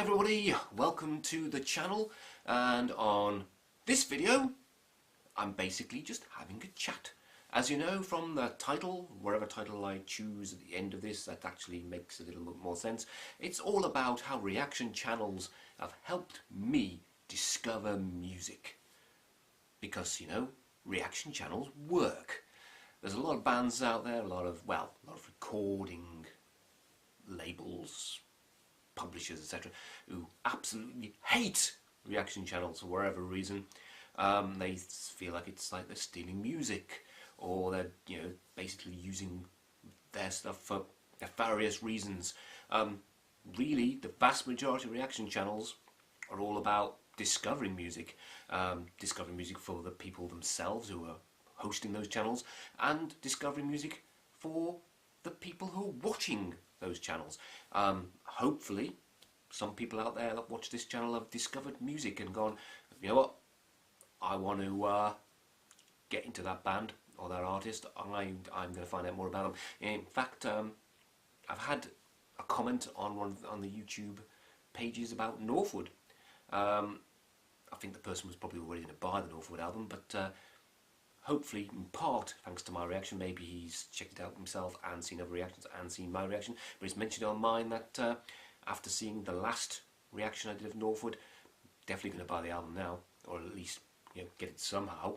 everybody, welcome to the channel, and on this video I'm basically just having a chat. As you know from the title, whatever title I choose at the end of this, that actually makes a little bit more sense. It's all about how reaction channels have helped me discover music. Because, you know, reaction channels work. There's a lot of bands out there, a lot of recording labels, publishers, etc., who absolutely hate reaction channels for whatever reason. They feel like it's like they're stealing music, or they're, you know, basically using their stuff for nefarious reasons. Really, the vast majority of reaction channels are all about discovering music for the people themselves who are hosting those channels, and discovering music for the people who are watching those channels. Hopefully some people out there that watch this channel have discovered music and gone, you know what, I want to get into that band or that artist. I'm going to find out more about them. In fact, I've had a comment on the YouTube pages about Northwood. I think the person was probably already going to buy the Northwood album, but hopefully, in part, thanks to my reaction, maybe he's checked it out himself and seen other reactions and seen my reaction. But he's mentioned on mine that after seeing the last reaction I did of Northwood, definitely going to buy the album now, or at least, you know, get it somehow.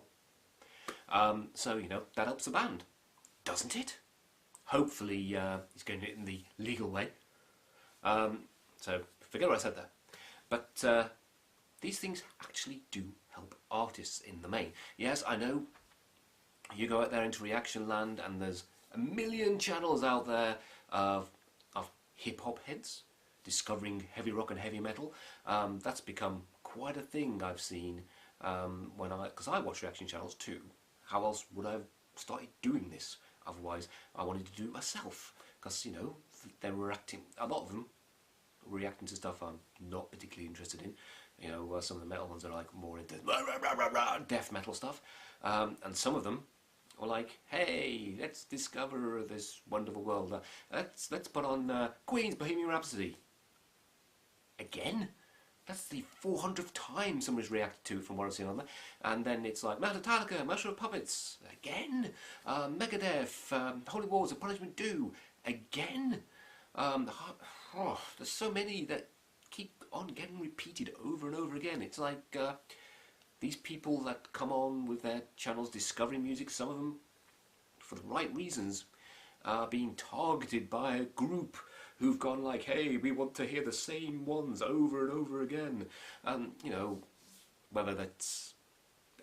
So, you know, that helps the band, doesn't it? Hopefully, he's going to do it in the legal way. So forget what I said there. But these things actually do help artists in the main. Yes, I know. You go out there into reaction land and there's a million channels out there of hip-hop heads discovering heavy rock and heavy metal. That's become quite a thing I've seen because I watch reaction channels too. How else would I have started doing this? Otherwise, I wanted to do it myself because, you know, they were reacting, a lot of them reacting to stuff I'm not particularly interested in. You know, some of the metal ones are like more into death metal stuff, and some of them are like, hey, let's discover this wonderful world. Let's put on Queen's Bohemian Rhapsody. Again? That's the 400th time somebody's reacted to it from what I've seen on there. And then it's like Metallica, Master of Puppets. Again? Megadeth, Holy Wars of Punishment Do. Again? There's so many that keep on getting repeated over and over again. It's like these people that come on with their channels discovering music, some of them for the right reasons, are being targeted by a group who've gone like, hey, we want to hear the same ones over and over again. You know, whether that's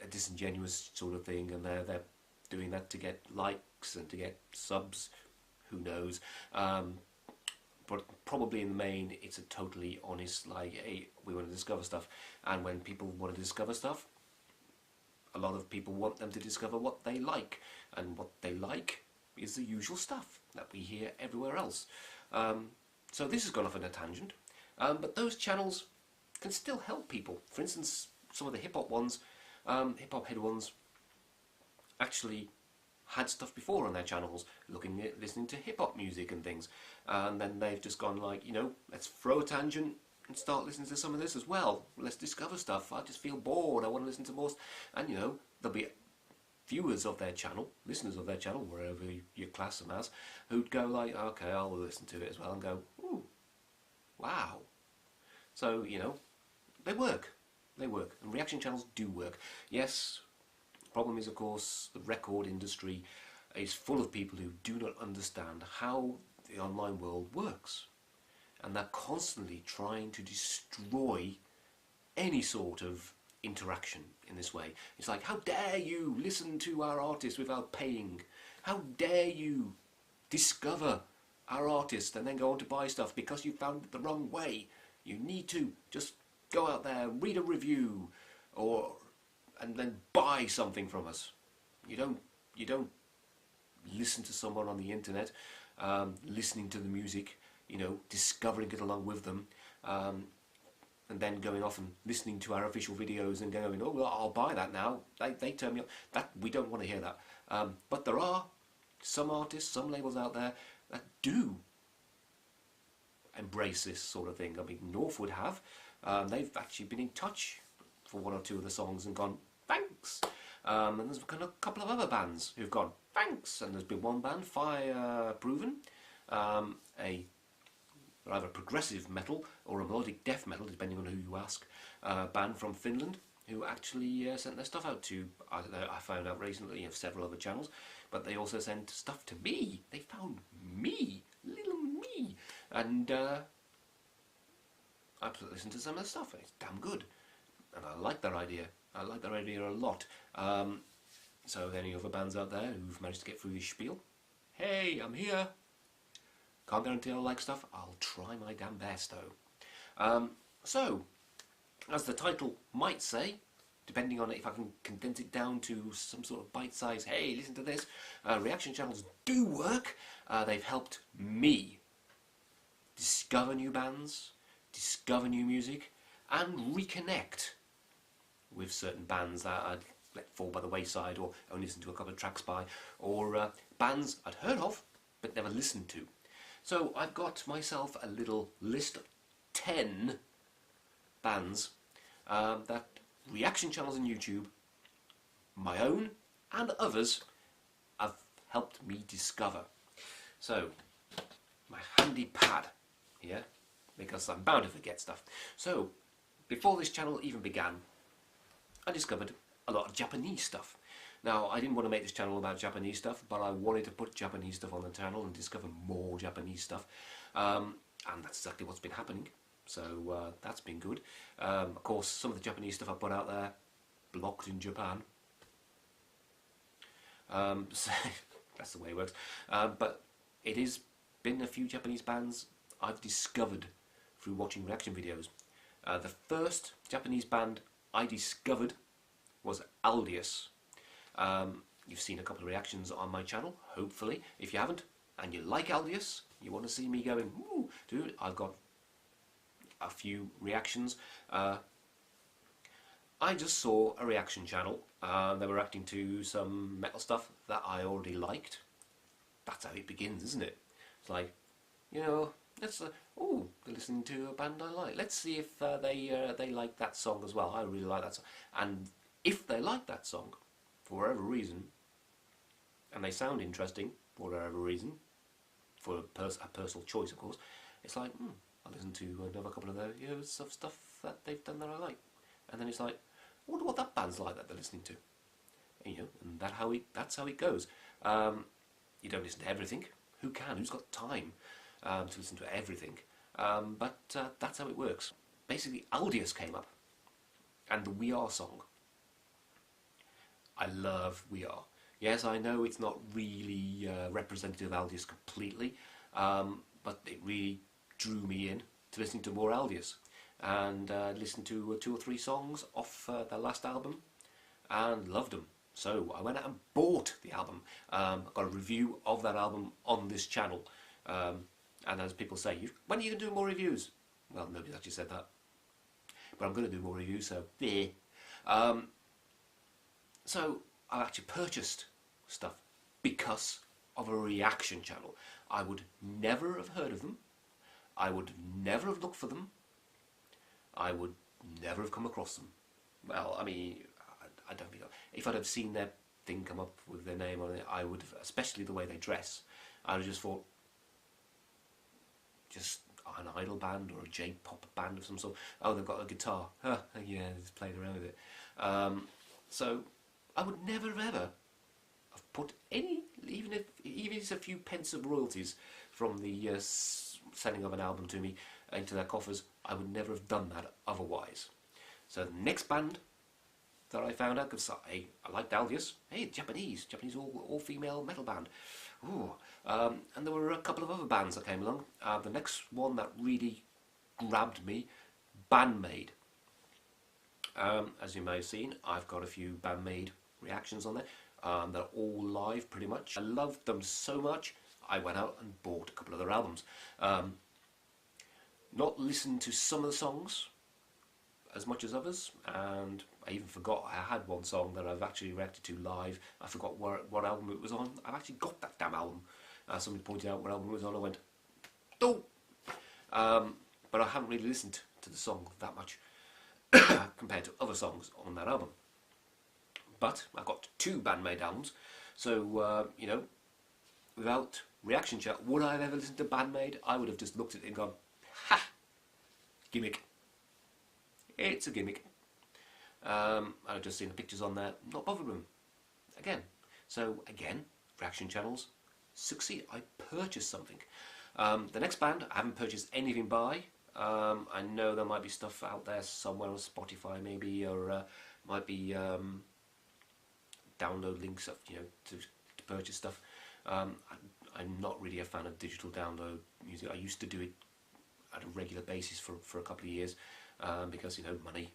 a disingenuous sort of thing and they're doing that to get likes and to get subs, who knows. But probably in the main, it's a totally honest, like, hey, we want to discover stuff. And when people want to discover stuff, a lot of people want them to discover what they like. And what they like is the usual stuff that we hear everywhere else. So this has gone off on a tangent. But those channels can still help people. For instance, some of the hip-hop ones, hip-hop head ones, actually had stuff before on their channels, listening to hip-hop music and things, and then they've just gone like, you know, let's throw a tangent and start listening to some of this as well. Let's discover stuff. I just feel bored. I want to listen to more, and you know, there'll be viewers of their channel, listeners of their channel, wherever you class them as, who'd go like, okay, I'll listen to it as well, and go, ooh, wow. So, you know, they work, and reaction channels do work. Yes. Problem is, of course, the record industry is full of people who do not understand how the online world works, and they're constantly trying to destroy any sort of interaction in this way. It's like, how dare you listen to our artist without paying? How dare you discover our artist and then go on to buy stuff because you found it the wrong way? You need to just go out there, read a review, and then buy something from us. You don't listen to someone on the internet, listening to the music, you know, discovering it along with them, and then going off and listening to our official videos and going, oh, well, I'll buy that now. They turn me on. That we don't want to hear that. But there are some artists, some labels out there that do embrace this sort of thing. I mean, Northwood have. They've actually been in touch for one or two of the songs and gone, thanks. And there's kind of a couple of other bands who've gone, thanks. And there's been one band, Fire Proven, either progressive metal or a melodic death metal, depending on who you ask, band from Finland, who actually sent their stuff out to, I found out recently, of several other channels, but they also sent stuff to me. They found me, little me, and I listened to some of the stuff. It's damn good, and I like their idea. I like their idea a lot. So any other bands out there who've managed to get through this spiel, hey, I'm here. Can't guarantee I'll like stuff. I'll try my damn best, though. So, as the title might say, depending on if I can condense it down to some sort of bite-size, hey, listen to this, reaction channels do work. They've helped me discover new bands, discover new music, and reconnect with certain bands that I'd let fall by the wayside or only listen to a couple of tracks by, or bands I'd heard of but never listened to. So I've got myself a little list of 10 bands that reaction channels on YouTube, my own and others, have helped me discover. So, my handy pad here, because I'm bound to forget stuff. So, before this channel even began, I discovered a lot of Japanese stuff. Now, I didn't want to make this channel about Japanese stuff, but I wanted to put Japanese stuff on the channel and discover more Japanese stuff. And that's exactly what's been happening. So that's been good. Of course, some of the Japanese stuff I put out there, blocked in Japan. So that's the way it works. But it has been a few Japanese bands I've discovered through watching reaction videos. The first Japanese band I discovered was Aritsts. You've seen a couple of reactions on my channel, hopefully. If you haven't, and you like Aritsts, you want to see me going, ooh, dude, I've got a few reactions. I just saw a reaction channel. They were reacting to some metal stuff that I already liked. That's how it begins, isn't it? It's like, you know, let's oh, they're listening to a band I like. Let's see if they like that song as well. I really like that song. And if they like that song, for whatever reason, and they sound interesting for whatever reason, for a personal choice, of course, it's like, I'll listen to another couple of their videos of stuff that they've done that I like. And then it's like, I wonder what that band's like that they're listening to. And, you know, and that's how it goes. You don't listen to everything. Who can? Who's got time to listen to everything? But that's how it works. Basically, Aritsts came up, and the We Are song. I love We Are. Yes, I know it's not really representative of Aritsts completely, but it really drew me in to listening to more Aritsts, and listened to 2 or 3 songs off their last album and loved them. So I went out and bought the album. I've got a review of that album on this channel, and as people say, when are you going to do more reviews? Well, nobody's actually said that, but I'm going to do more reviews, so there. So I've actually purchased stuff because of a reaction channel. I would never have heard of them. I would never have looked for them. I would never have come across them. Well, I mean, I don't think... If I'd have seen their thing come up with their name on it, I would have, especially the way they dress, I would have just thought, just an idol band or a J-pop band of some sort. Oh, they've got a guitar. Huh, yeah, just played around with it. So I would never have ever have put any, even if it's a few pence of royalties from the selling of an album to me into their coffers, I would never have done that otherwise. So the next band that I found out, because I liked Aritsts, hey, Japanese all-female metal band. Ooh. And there were a couple of other bands that came along. The next one that really grabbed me, Bandmade. As you may have seen, I've got a few Bandmade reactions on there. They're all live, pretty much. I loved them so much, I went out and bought a couple of their albums. Not listened to some of the songs as much as others, and I even forgot I had one song that I've actually reacted to live. I forgot what album it was on. I've actually got that damn album. Somebody pointed out what album it was on. I went, oh! but I haven't really listened to the song that much compared to other songs on that album. But I've got 2 Bandmade albums, so you know, without reaction chat, would I have ever listened to Bandmade? I would have just looked at it and gone, ha, gimmick. It's a gimmick. I've just seen the pictures on there, not bothered with them. Again. So again, reaction channels succeed. I purchased something. The next band I haven't purchased anything by. I know there might be stuff out there somewhere on Spotify maybe, or might be download links of, you know, to purchase stuff. I'm not really a fan of digital download music. I used to do it at a regular basis for a couple of years because, you know, money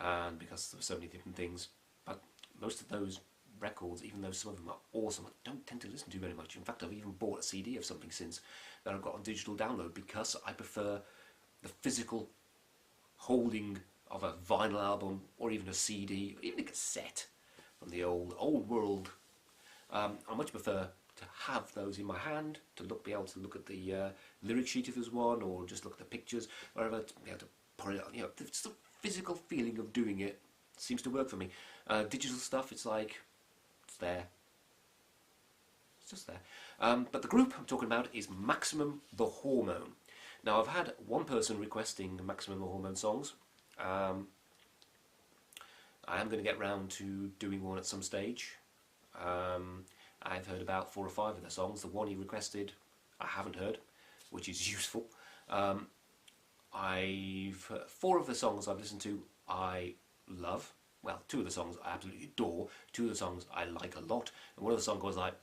and because there were so many different things. But most of those records, even though some of them are awesome, I don't tend to listen to very much. In fact, I've even bought a CD of something since that I've got on digital download because I prefer the physical holding of a vinyl album or even a CD or even a cassette from the old world. I much prefer to have those in my hand, to be able to look at the lyric sheet if there's one, or just look at the pictures, whatever, to be able to put it on. You know, just the physical feeling of doing it seems to work for me. Digital stuff, it's like, it's there. It's just there. But the group I'm talking about is Maximum the Hormone. Now, I've had one person requesting Maximum the Hormone songs. I am going to get round to doing one at some stage. I've heard about 4 or 5 of the songs. The one he requested, I haven't heard, which is useful. 4 of the songs I've listened to, I love. Well, 2 of the songs I absolutely adore. 2 of the songs I like a lot. And one of the songs was like,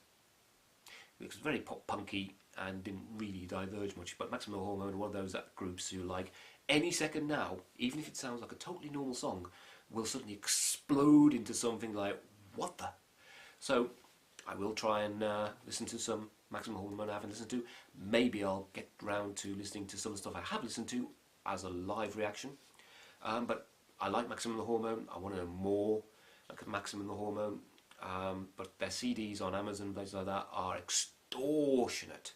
it was very pop-punky and didn't really diverge much. But Maximum Hormone are one of those groups who, like, any second now, even if it sounds like a totally normal song, will suddenly explode into something like, what the? So I will try and listen to some Maximum Hormone I haven't listened to. Maybe I'll get round to listening to some of the stuff I have listened to as a live reaction. But I like Maximum the Hormone. I want to know more like Maximum the Hormone. But their CDs on Amazon, places like that, are extortionately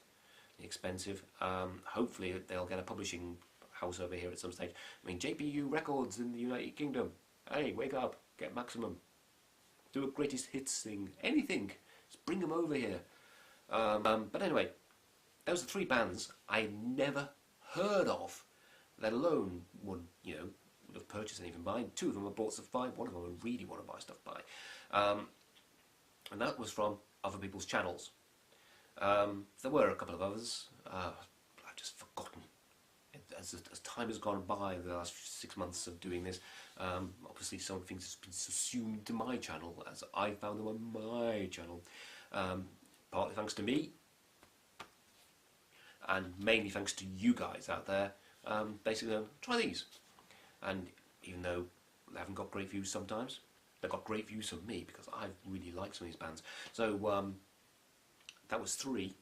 expensive. Hopefully they'll get a publishing house over here at some stage. I mean, JPU Records in the United Kingdom. Hey, wake up, get Maximum. Do a greatest hits thing, anything. Just bring them over here. But anyway, those are 3 bands I never heard of, let alone would have purchased anything by. 2 of them I bought stuff by. 1 of them I really want to buy stuff by. And that was from other people's channels. There were a couple of others. I've just forgotten. As time has gone by, the last 6 months of doing this, obviously some things have been subsumed to my channel as I found them on my channel. Partly thanks to me, and mainly thanks to you guys out there. Basically, try these. And even though they haven't got great views sometimes, they've got great views from me because I really like some of these bands. So that was 3.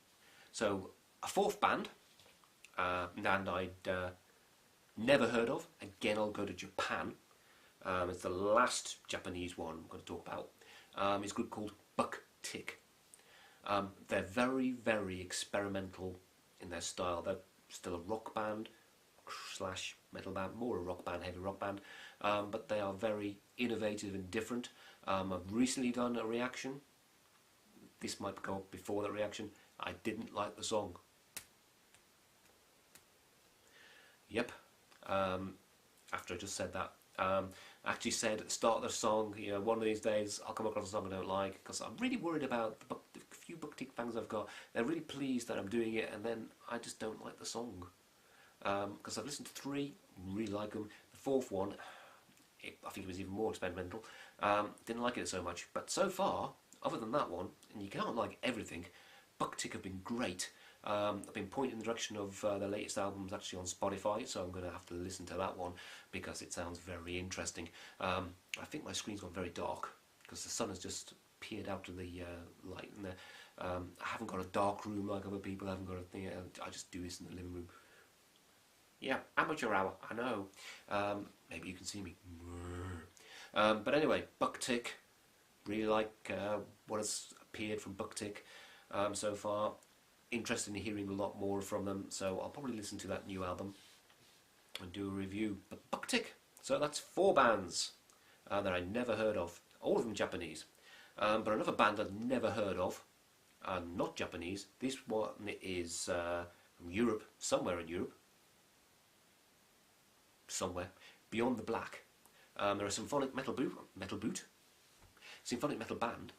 So a 4th band. And I'd never heard of. Again, I'll go to Japan. It's the last Japanese one I'm going to talk about. It's a group called Buck Tick. They're very, very experimental in their style. They're still a rock band / metal band, more a rock band, heavy rock band, but they are very innovative and different. I've recently done a reaction. This might go up before the reaction. I didn't like the song. Yep. After I just said that, I actually said at the start of the song, you know, one of these days I'll come across a song I don't like, because I'm really worried about the few Buck Tick fans I've got. They're really pleased that I'm doing it, and then I just don't like the song. Because I've listened to 3, really like them. The 4th one, I think it was even more experimental. Didn't like it so much. But so far, other than that one, and you can't like everything, Buck Tick have been great. I've been pointed in the direction of the latest albums actually on Spotify, so I'm going to have to listen to that one because it sounds very interesting. I think my screen's gone very dark because the sun has just peered out of the light in there. I haven't got a dark room like other people. I haven't got a thing. I just do this in the living room. Yeah, amateur hour, I know. Maybe you can see me. But anyway, Buck Tick. Really like what has appeared from Buck Tick so far. interested in hearing a lot more from them, so I'll probably listen to that new album and do a review. But Bucktick, so that's 4 bands that I never heard of, all of them Japanese. But another band I've never heard of, not Japanese. This one is from Europe, somewhere in Europe, somewhere, Beyond the Black. They're a symphonic symphonic metal band,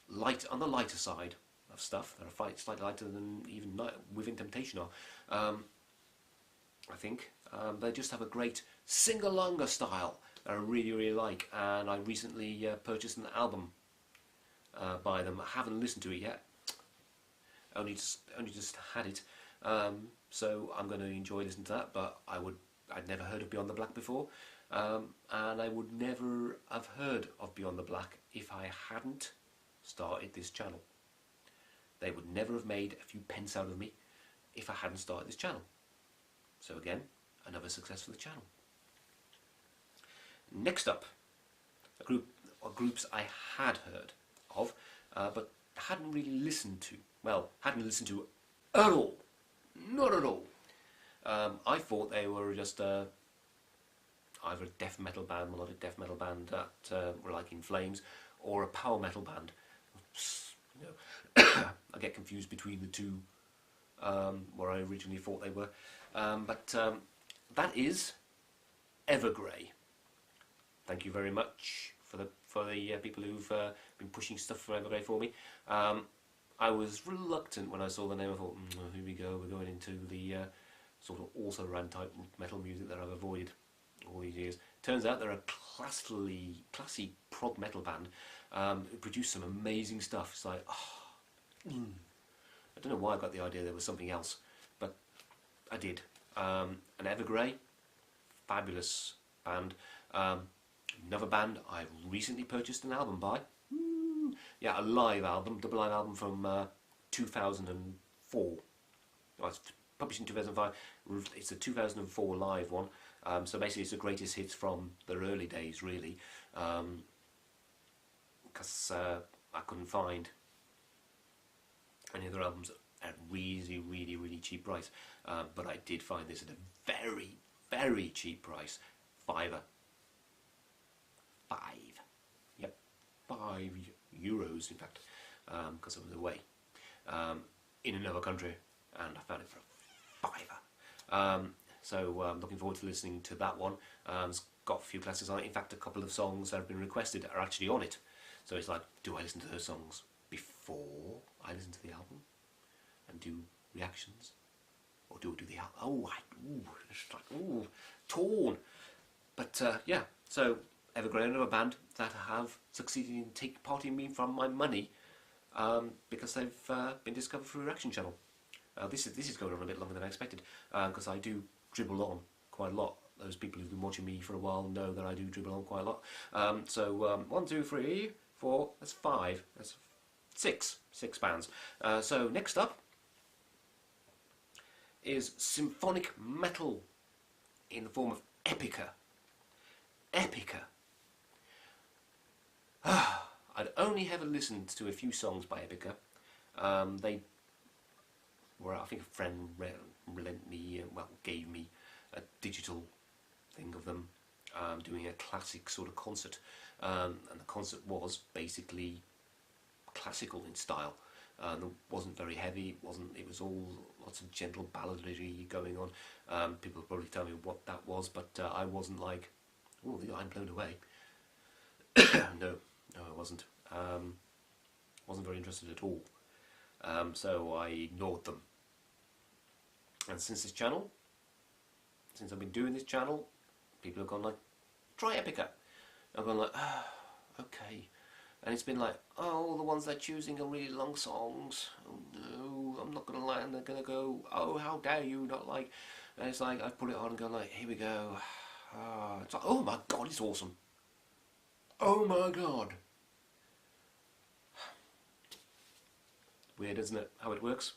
light on the lighter side of stuff. They're slightly lighter than even Within Temptation are. I think they just have a great sing-alonger style that I really, really like, and I recently purchased an album by them. I haven't listened to it yet. Only just had it, so I'm going to enjoy listening to that. But I'd never heard of Beyond the Black before, and I would never have heard of Beyond the Black if I hadn't started this channel. They would never have made a few pence out of me if I hadn't started this channel. So again, another success for the channel. Next up, groups I had heard of, but hadn't really listened to. Well, hadn't listened to at all. Not at all. I thought they were just either a death metal band, melodic death metal band that were like In Flames, or a power metal band. You know, I get confused between the two, where I originally thought they were. But that is Evergrey. Thank you very much for the people who've been pushing stuff for Evergrey for me. I was reluctant when I saw the name. I thought, here we go, we're going into the sort of also-ran type metal music that I've avoided all these years. Turns out they're a classy prog metal band who produce some amazing stuff. It's like, I don't know why I got the idea there was something else, but I did. And Evergrey, fabulous band. Another band I've recently purchased an album by. Yeah, a live album, double live album from 2004. Well, it's published in 2005. It's a 2004 live one. So basically it's the greatest hits from their early days, really. Because I couldn't find any other albums at really, really, really cheap price. But I did find this at a very, very cheap price. €5. Yep, €5, in fact, because I was away in another country, and I found it for a €5. So I'm looking forward to listening to that one. It's got a few classics on it. In fact, a couple of songs that have been requested are actually on it. So it's like, do I listen to those songs before I listen to the album and do reactions, or do I do the album? It's like, torn. But yeah, so Evergrey, another band that have succeeded in taking me from my money because they've been discovered through a reaction channel. This is going on a bit longer than I expected, because I do dribble on quite a lot. Those people who've been watching me for a while know that I do dribble on quite a lot. So 1, 2, 3, 4, that's 5, that's 6 bands. So next up is symphonic metal in the form of Epica. Epica. I'd only ever listened to a few songs by Epica. They were, I think a friend gave me a digital thing of them doing a classic sort of concert, and the concert was basically classical in style. It wasn't very heavy. It was all lots of gentle balladry going on. People probably tell me what that was, but I wasn't like, oh, I'm blown away. No, I wasn't. Wasn't very interested at all. So I ignored them. And since I've been doing this channel, people have gone like, try Epica. I've gone like, okay. And it's been like, oh, the ones they're choosing are really long songs. Oh no, I'm not going to lie. And they're going to go, oh, how dare you not like. And it's like, I put it on and go like, here we go. It's like, oh my god, it's awesome. Oh my god. Weird, isn't it, how it works?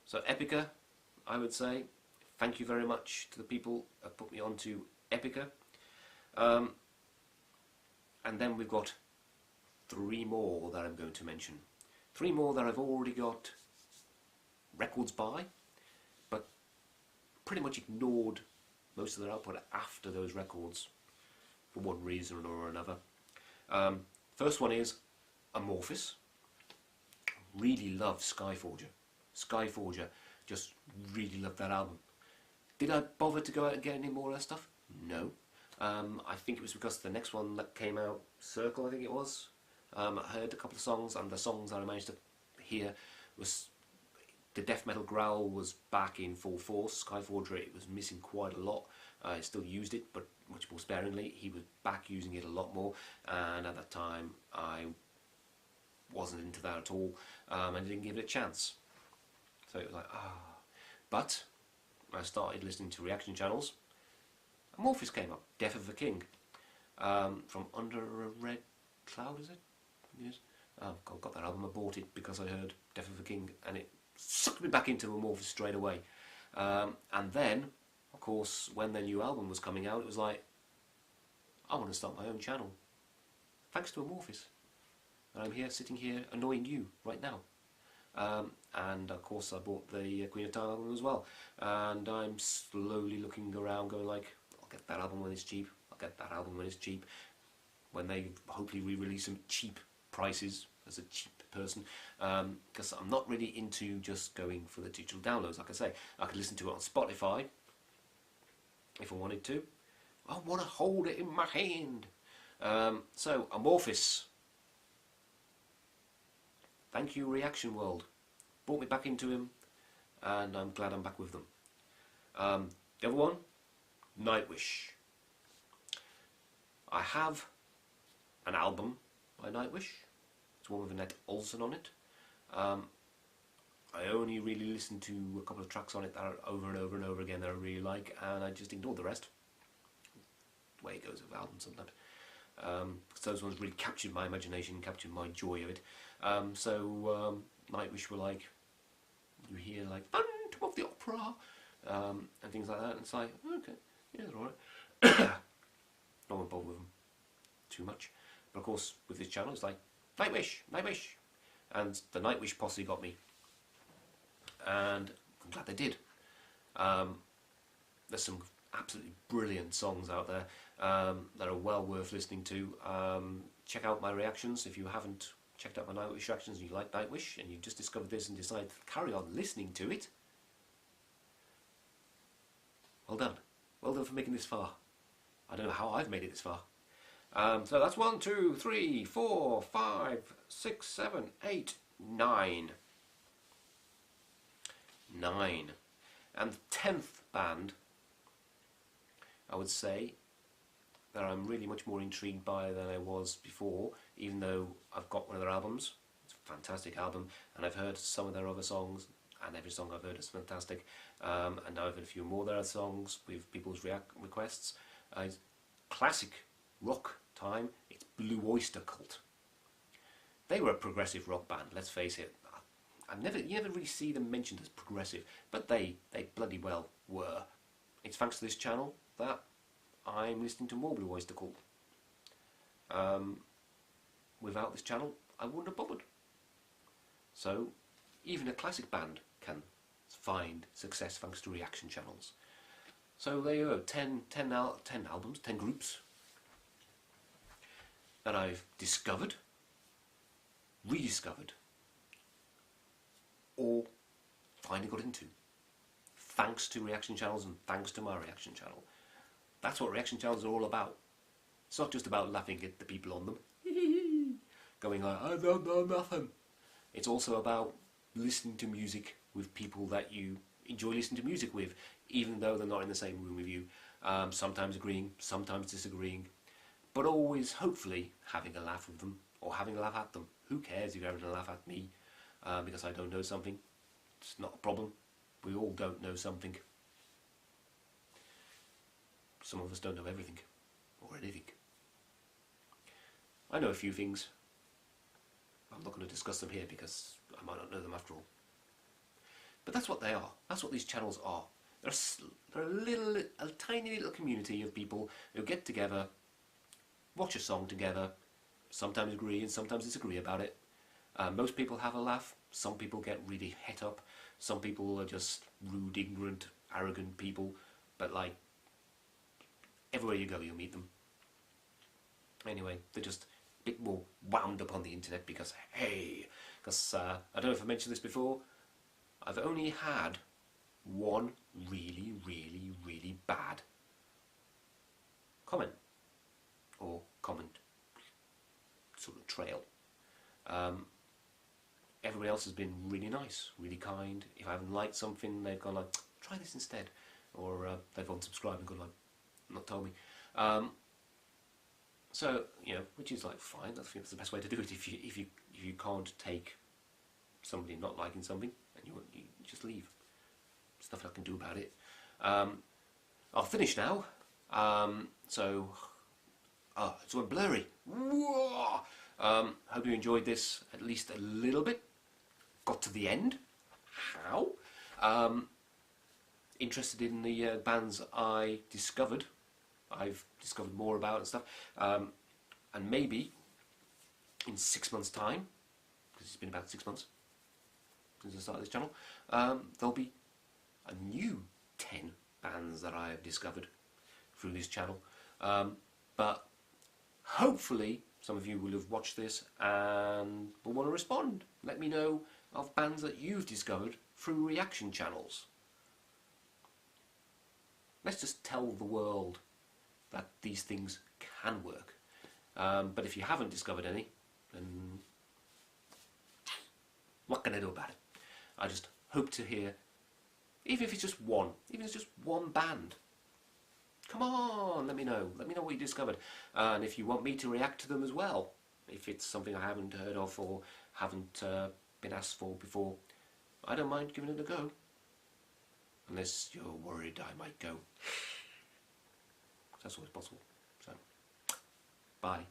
So Epica, I would say, thank you very much to the people that put me on to Epica. And then we've got 3 more that I'm going to mention. 3 more that I've already got records by, but pretty much ignored most of their output after those records for one reason or another. First one is Amorphis. Really love Skyforger. Skyforger, just really loved that album. Did I bother to go out and get any more of that stuff? No. I think it was because the next one that came out, Circle I think it was, I heard a couple of songs, and the songs that I managed to hear was the death metal growl was back in full force. Skyforger, it was missing quite a lot. I still used it, but much more sparingly. He was back using it a lot more, and at that time I wasn't into that at all, and didn't give it a chance. So it was like, But I started listening to reaction channels. Amorphis came up, Death of the King, from Under a Red Cloud, is it? Yes. Oh, God, got that album. I bought it because I heard Death of the King, and it sucked me back into Amorphis straight away. And then, of course, when their new album was coming out, it was like, I want to start my own channel, thanks to Amorphis. And I'm here, sitting here, annoying you right now. And of course I bought the Queen of Time album as well, and I'm slowly looking around going like, I'll get that album when it's cheap, I'll get that album when it's cheap, when they hopefully re-release some cheap prices as a cheap person, because I'm not really into just going for the digital downloads. Like I say, I could listen to it on Spotify if I wanted to. I want to hold it in my hand. So Amorphis, thank you Reaction World, brought me back into him, and I'm glad I'm back with them. The other one, Nightwish. I have an album by Nightwish. It's one with Annette Olsen on it. I only really listened to a couple of tracks on it that are over and over and over again that I really like, and I just ignored the rest. The way it goes with albums sometimes. Because those ones really captured my imagination, captured my joy of it. So Nightwish were like, you hear like Phantom of the Opera, and things like that, and it's like, okay, yeah, they're alright. Don't want to bother with them too much. But of course, with this channel, it's like, Nightwish, Nightwish. And the Nightwish posse got me. And I'm glad they did. There's some absolutely brilliant songs out there that are well worth listening to. Check out my reactions if you haven't checked out my Nightwish reactions and you like Nightwish and you've just discovered this and decided to carry on listening to it. Well done. Well done for making this far. I don't know how I've made it this far. So that's 1, 2, 3, 4, 5, 6, 7, 8, 9. 9. And the 10th band, I would say, that I'm really much more intrigued by than I was before, even though I've got one of their albums. It's a fantastic album, and I've heard some of their other songs, and every song I've heard is fantastic. And now I've heard a few more of their songs with people's requests. Classic rock time, it's Blue Oyster Cult. They were a progressive rock band, let's face it. You never really see them mentioned as progressive, but they bloody well were. It's thanks to this channel that I'm listening to more Blue Oyster Cult. Without this channel, I wouldn't have bothered. So, even a classic band can find success thanks to reaction channels. So there you go, 10 albums, 10 groups that I've discovered, rediscovered, or finally got into, thanks to reaction channels and thanks to my reaction channel. That's what reaction channels are all about. It's not just about laughing at the people on them, going like, I don't know nothing. It's also about listening to music with people that you enjoy listening to music with, even though they're not in the same room with you. Sometimes agreeing, sometimes disagreeing, but always, hopefully, having a laugh with them, or having a laugh at them. Who cares if you're having a laugh at me, because I don't know something? It's not a problem. We all don't know something. Some of us don't know everything, or anything. I know a few things. I'm not going to discuss them here because I might not know them after all. But that's what they are. That's what these channels are. They're a tiny little community of people who get together, watch a song together, sometimes agree and sometimes disagree about it, Most people have a laugh. Some people get really het up. Some people are just rude, ignorant, arrogant people. But like, everywhere you go, you'll meet them. Anyway, they're just a bit more wound up on the internet because, hey, because I don't know if I mentioned this before, I've only had one really, really, really bad comment, or comment sort of trail. Everybody else has been really nice, really kind. If I haven't liked something, they've gone like, try this instead, or they've unsubscribed and gone like, not told me. So, you know, which is like fine. I think that's the best way to do it. If you can't take somebody not liking something, and you just leave. There's nothing I can do about it. I'll finish now. So it's all blurry. Whoa! Hope you enjoyed this at least a little bit. Got to the end. How? Interested in the bands I discovered. I've discovered more about and stuff. And maybe in 6 months' time, because it's been about 6 months since I started this channel, there'll be a new 10 bands that I have discovered through this channel. But hopefully some of you will have watched this and will want to respond. Let me know of bands that you've discovered through reaction channels. Let's just tell the world that these things can work. But if you haven't discovered any, then what can I do about it? I just hope to hear, even if it's just one, even if it's just one band. Come on, let me know. Let me know what you discovered. And if you want me to react to them as well, if it's something I haven't heard of or haven't been asked for before, I don't mind giving it a go. Unless you're worried I might go. That's always possible. So, bye.